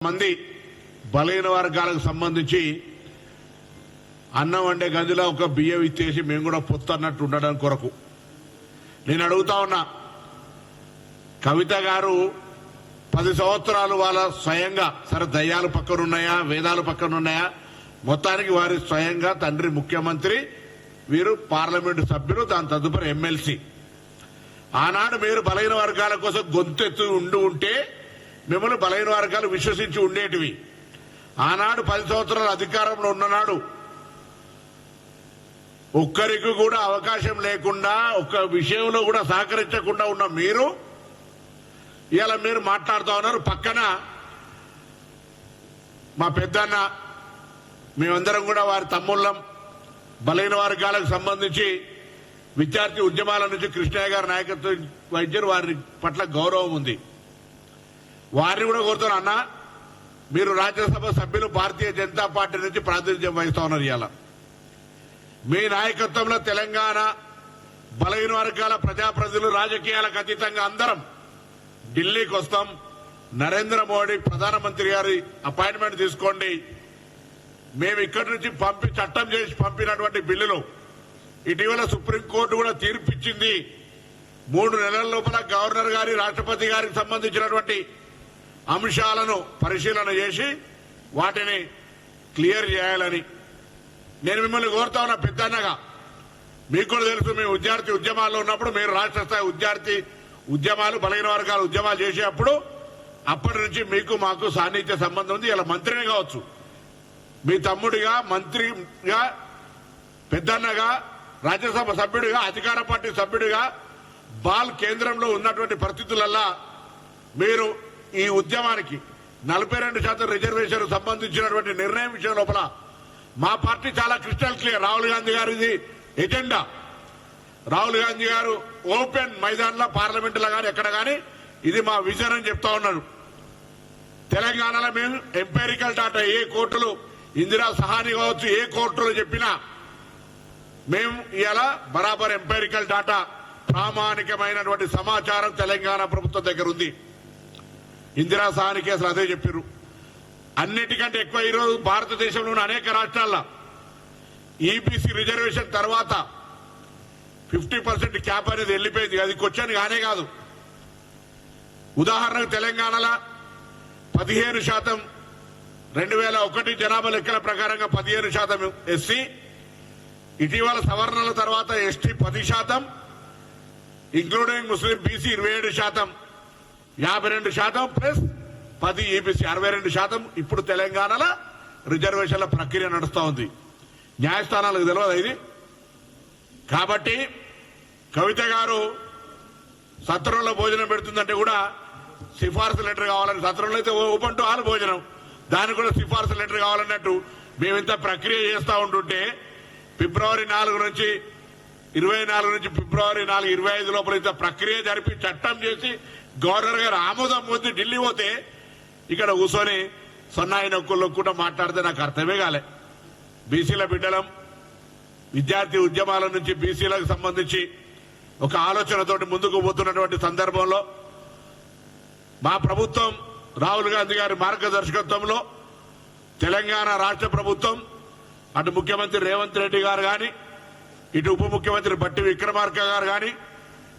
మంది బలహీన వర్గాలకు సంబంధించి అన్నం వండే గదిలో ఒక బియ్యం ఇచ్చేసి మేము కూడా పొత్తన్నట్టు ఉండడం కొరకు నేను అడుగుతా ఉన్నా. కవిత గారు 10 సంవత్సరాలు వాళ్ళ స్వయంగా సరే దయ్యాలు పక్కనున్నాయా వేదాలు పక్కనున్నాయా మొత్తానికి వారి స్వయంగా తండ్రి ముఖ్యమంత్రి, వీరు పార్లమెంటు సభ్యులు, దాని తదుపరి ఎమ్మెల్సీ. ఆనాడు మీరు బలహీన వర్గాల కోసం గొంతెత్తు ఉంటే మిమ్మల్ని బలహీన వర్గాలు విశ్వసించి ఉండేటివి. ఆనాడు 10 సంవత్సరాల అధికారంలో ఉన్ననాడు ఒక్కరికి కూడా అవకాశం లేకుండా ఒక్క విషయంలో కూడా సహకరించకుండా ఉన్న మీరు ఇలా మీరు మాట్లాడుతూ ఉన్నారు. పక్కన మా పెద్దన్న, మేమందరం కూడా వారి తమ్ముళ్ళం. బలహీన వర్గాలకు సంబంధించి విద్యార్థి ఉద్యమాల నుంచి కృష్ణయ్య గారి నాయకత్వం వహించారు. వారి పట్ల గౌరవం ఉంది. వారిని కూడా కోరుతాను, అన్న మీరు రాజ్యసభ సభ్యులు భారతీయ జనతా పార్టీ నుంచి ప్రాతినిధ్యం వహిస్తా ఉన్నారు. ఇవాళ మీ నాయకత్వంలో తెలంగాణ బలహీన వర్గాల ప్రజాప్రతినిధులు రాజకీయాలకు అతీతంగా అందరం ఢిల్లీకి వస్తాం. నరేంద్ర మోడీ ప్రధానమంత్రి గారి అపాయింట్మెంట్ తీసుకోండి. మేము ఇక్కడి నుంచి చట్టం చేసి పంపినటువంటి బిల్లులు ఇటీవల సుప్రీంకోర్టు కూడా తీర్పిచ్చింది. 3 నెలల లోపల గవర్నర్ గారి రాష్ట్రపతి గారికి సంబంధించినటువంటి అంశాలను పరిశీలన చేసి వాటిని క్లియర్ చేయాలని నేను మిమ్మల్ని కోరుతా ఉన్నా. పెద్దన్నగా మీకు కూడా తెలుసు, మేము విద్యార్థి ఉద్యమాల్లో ఉన్నప్పుడు మీరు రాష్ట్ర స్థాయి విద్యార్థి ఉద్యమాలు బలహీన వర్గాల ఉద్యమాలు చేసేటప్పుడు అప్పటి నుంచి మీకు మాకు సాన్నిధ్య సంబంధం ఉంది. ఇలా మంత్రిని కావచ్చు, మీ తమ్ముడిగా, మంత్రిగా, పెద్దన్నగా, రాజ్యసభ సభ్యుడిగా, అధికార పార్టీ సభ్యుడిగా బాల్ కేంద్రంలో ఉన్నటువంటి పరిస్థితులల్లా మీరు ఈ ఉద్యమానికి 42% రిజర్వేషన్ సంబంధించినటువంటి నిర్ణయం విషయం లోపల మా పార్టీ చాలా క్రిస్టల్ క్లియర్. రాహుల్ గాంధీ గారు ఇది ఎజెండా. రాహుల్ గాంధీ గారు ఓపెన్ మైదాన్లో పార్లమెంటులో కానీ ఎక్కడ కానీ ఇది మా విజన్ అని చెప్తా ఉన్నారు. తెలంగాణలో మేము ఎంపెరికల్ డాటా ఏ కోర్టులు, ఇందిరా సహాని కావచ్చు, ఏ కోర్టులు చెప్పినా మేము ఇలా బరాబర్ ఎంపెరికల్ డాటా ప్రామాణికమైనటువంటి సమాచారం తెలంగాణ ప్రభుత్వం దగ్గర ఉంది. ఇందిరా సహాని కేసులు అదే చెప్పారు. అన్నిటికంటే ఎక్కువ ఈరోజు భారతదేశంలో ఉన్న అనేక రాష్ట్రాల్లో ఈబీసీ రిజర్వేషన్ తర్వాత 50% క్యాప్ అనేది వెళ్లిపోయింది. అది క్వశ్చన్ కానే కాదు. ఉదాహరణకు తెలంగాణలో 15% 2001 జనాభా లెక్కల ప్రకారంగా 15% ఎస్సీ, ఇటీవల సవరణల తర్వాత ఎస్టీ 10%, ఇంక్లూడింగ్ ముస్లిం బీసీ 27%, 52% ప్లస్ 10 ఈబీసీ 62%. ఇప్పుడు తెలంగాణలో రిజర్వేషన్ల ప్రక్రియ నడుస్తూ ఉంది. న్యాయస్థానాలకు తెలియదు ఇది. కాబట్టి కవిత గారు సత్రంలో భోజనం పెడుతుందంటే కూడా సిఫార్సు లెటర్ కావాలని, సత్రంలో అయితే ఓపెన్ టు ఆల్ భోజనం, దానికి కూడా సిఫార్సు లెటర్ కావాలన్నట్టు మేము ఇంత ప్రక్రియ చేస్తూ ఉంటుంటే ఫిబ్రవరి 4 నుంచి 24 నుంచి ఫిబ్రవరి 4, 25 లోపల ఇంత ప్రక్రియ జరిపి చట్టం చేసి గవర్నర్ గారు ఆమోదం పొంది ఢిల్లీ పోతే ఇక్కడ కూర్చొని సన్నాయి నొక్కుల్లో కూడా మాట్లాడితే నాకు అర్థమే కాలే. బీసీల బిడ్డలం, విద్యార్థి ఉద్యమాల నుంచి బీసీలకు సంబంధించి ఒక ఆలోచనతోటి ముందుకు పోతున్నటువంటి సందర్భంలో మా ప్రభుత్వం రాహుల్ గాంధీ గారి మార్గదర్శకత్వంలో తెలంగాణ రాష్ట్ర ప్రభుత్వం, అటు ముఖ్యమంత్రి రేవంత్ రెడ్డి గారు కానీ, ఇటు ఉప ముఖ్యమంత్రి బట్టి విక్రమార్క గారు కానీ,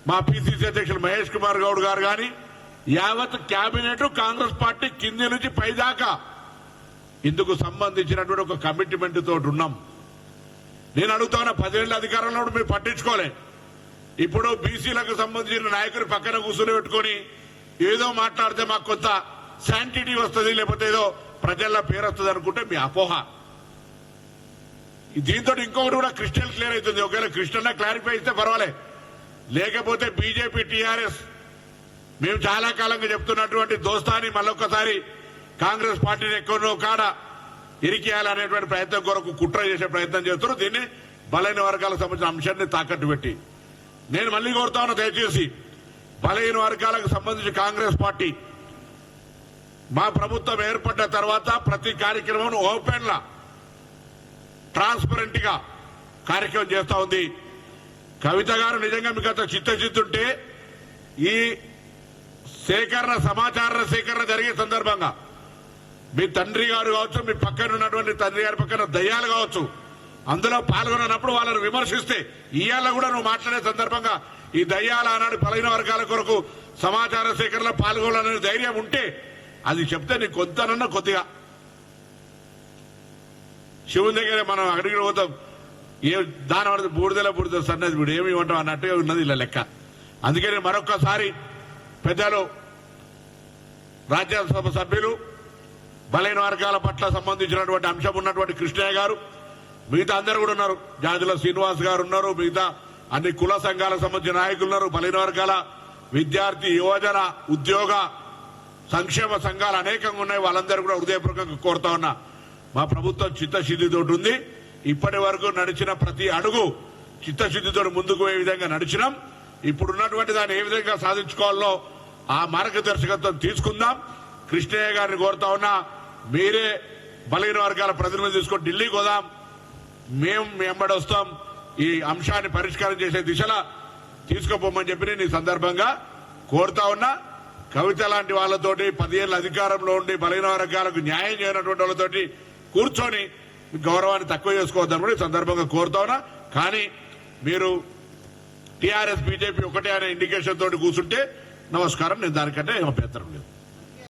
మా పిసిసి అధ్యక్షులు మహేష్ కుమార్ గౌడ్ గారు కానీ, యావత్ కేబినెట్ కాంగ్రెస్ పార్టీ కింది నుంచి పైదాకా ఇందుకు సంబంధించినటువంటి ఒక కమిట్మెంట్ తోటి ఉన్నాం. నేను అడుగుతాను, 10 ఏళ్ల అధికారంలో మీరు పట్టించుకోలే. ఇప్పుడు బీసీలకు సంబంధించిన నాయకులు పక్కన కూర్చుని పెట్టుకుని ఏదో మాట్లాడితే మాకు కొంత శాంటిటీ వస్తుంది, లేకపోతే ఏదో ప్రజల్లో పేరు వస్తుంది అనుకుంటే మీ అపోహ. దీంతో ఇంకొకటి కూడా క్రిస్టల్ క్లియర్ అవుతుంది. ఒకవేళ క్రిస్టల్ క్లారిఫై ఇస్తే పర్వాలే, లేకపోతే బీజేపీ, టీఆర్ఎస్ మేము చాలా కాలంగా చెప్తున్నటువంటి దోస్తాని మళ్ళొక్కసారి కాంగ్రెస్ పార్టీని ఎక్కడో కాడ ఇరికేయాలనేటువంటి ప్రయత్నం కొరకు కుట్ర చేసే ప్రయత్నం చేస్తున్నారు. దీన్ని బలహీన వర్గాలకు సంబంధించిన అంశాన్ని తాకట్టు పెట్టి నేను మళ్లీ కోరుతా ఉన్నా, దయచేసి బలహీన వర్గాలకు సంబంధించి కాంగ్రెస్ పార్టీ మా ప్రభుత్వం ఏర్పడ్డ తర్వాత ప్రతి కార్యక్రమం ఓపెన్ లా ట్రాన్స్పరెంట్ గా కార్యక్రమం చేస్తా ఉంది. కవిత గారు నిజంగా మీకు అంత చిత్తశుద్ధి ఈ సేకరణ సమాచార సేకరణ జరిగే సందర్భంగా మీ తండ్రి గారు కావచ్చు, మీ పక్కన ఉన్నటువంటి తండ్రి గారి పక్కన దయ్యాలు కావచ్చు, అందులో పాల్గొన్నప్పుడు వాళ్ళని విమర్శిస్తే ఇవాళ కూడా నువ్వు మాట్లాడే సందర్భంగా ఈ దయ్యాల ఆనాడు బలహీన వర్గాల కొరకు సమాచార సేకరణలో పాల్గొనాలనే ధైర్యం ఉంటే అది చెప్తే నీకు కొంతనన్నా కొద్దిగా శివుని దగ్గర మనం అడిగి పోతాం, ఏ దాని బూడిదల సన్నది వీడు ఏమి ఇవ్వటం అన్నట్టుగా ఉన్నది ఇలా లెక్క. అందుకని మరొక్కసారి పెద్దలు రాజ్యసభ సభ్యులు బలహీన వర్గాల పట్ల సంబంధించినటువంటి అంశం ఉన్నటువంటి కృష్ణయ్య గారు, మిగతా అందరూ కూడా ఉన్నారు, జాజుల శ్రీనివాస్ గారు ఉన్నారు, మిగతా అన్ని కుల సంఘాలకు సంబంధించిన నాయకులు ఉన్నారు, బలహీన వర్గాల విద్యార్థి యువజన ఉద్యోగ సంక్షేమ సంఘాలు అనేకంగా ఉన్నాయి. వాళ్ళందరూ కూడా హృదయపూర్వకంగా కోరుతా ఉన్నా, మా ప్రభుత్వం చిత్తశుద్ధితో ఉంది. ఇప్పటి వరకు నడిచిన ప్రతి అడుగు చిత్తశుద్ధితో ముందుకు పోయే విధంగా నడిచినాం. ఇప్పుడున్నటువంటి దాన్ని ఏ విధంగా సాధించుకోవాలో ఆ మార్గదర్శకత్వం తీసుకుందాం. కృష్ణయ్య గారిని కోరుతా ఉన్నా, మీరే బలహీన వర్గాల ప్రతినిధులు తీసుకొని ఢిల్లీకి పోదాం, మేము మీ వెంబడి వస్తాం, ఈ అంశాన్ని పరిష్కారం చేసే దిశలా తీసుకుపోమని చెప్పి నేను ఈ సందర్భంగా కోరుతా ఉన్నా. కవిత లాంటి వాళ్ళతోటి 10 ఏళ్ల అధికారంలో ఉండి బలహీన వర్గాలకు న్యాయం చేయనటువంటి వాళ్ళతోటి కూర్చొని గౌరవాన్ని తక్కువ చేసుకోవద్దని కూడా ఈ సందర్భంగా కోరుతా ఉన్నా. కానీ మీరు టీఆర్ఎస్ బీజేపీ ఒకటే అనే ఇండికేషన్ తోటి కూర్చుంటే నమస్కారం, నేను దానికంటే ఏం అభ్యంతరం లేదు.